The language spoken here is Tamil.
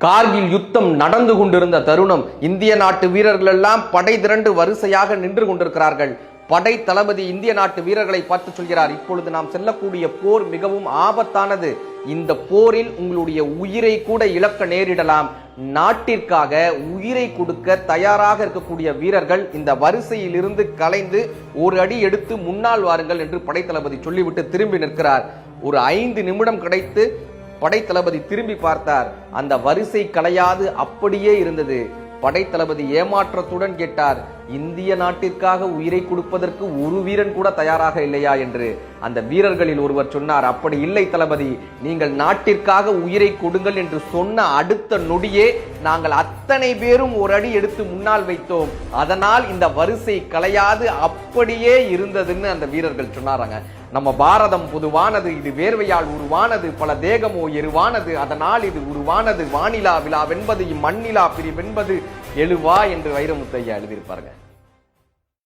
கார்கில் யுத்தம் நடந்து கொண்டிருந்த தருணம் இந்திய நாட்டு வீரர்கள் எல்லாம் படை திரண்டு வரிசையாக நின்று கொண்டிருக்கிறார்கள். படை தளபதி இந்திய நாட்டு வீரர்களை பார்த்து சொல்கிறார், இப்பொழுது நாம் செல்லக்கூடிய போர் மிகவும் ஆபத்தானது. இந்த போரில் உங்களுடைய உயிரை கூட இழக்க நேரிடலாம். நாட்டிற்காக உயிரை கொடுக்க தயாராக இருக்கக்கூடிய வீரர்கள் இந்த வரிசையில் இருந்து கலைந்து ஒரு அடி எடுத்து முன்னால் வாருங்கள் என்று படை தளபதி சொல்லிவிட்டு திரும்பி நிற்கிறார். ஒரு 5 நிமிடம் கிடைத்து படை தளபதி திரும்பி பார்த்தார். அந்த வரிசை கலையாது அப்படியே இருந்தது. படை தளபதி ஏமாற்றத்துடன் கேட்டார், இந்திய நாட்டிற்காக உயிரை கொடுப்பதற்கு ஒரு வீரன் கூட தயாராக இல்லையா என்று. அந்த வீரர்களில் ஒருவர் சொன்னார், அப்படி இல்லை தளபதி, நீங்கள் நாட்டிற்காக உயிரை கொடுங்கள் என்று சொன்ன அடுத்த நொடியே நாங்கள் அத்தனை பேரும் ஒரு அடி எடுத்து முன்னால் வைத்தோம். அதனால் இந்த வரிசை கலையாது அப்படியே இருந்ததுன்னு அந்த வீரர்கள் சொன்னாராங்க. நம்ம பாரதம் பொதுவானது, இது வேர்வையால் உருவானது, பல தேகமோ எருவானது, அதனால் இது உருவானது, வானிலா விழா வென்பது, இம்மண்ணிலா பிரிவென்பது எழுவா என்று வைரமுத்தையா எழுதியிருப்பாருங்க.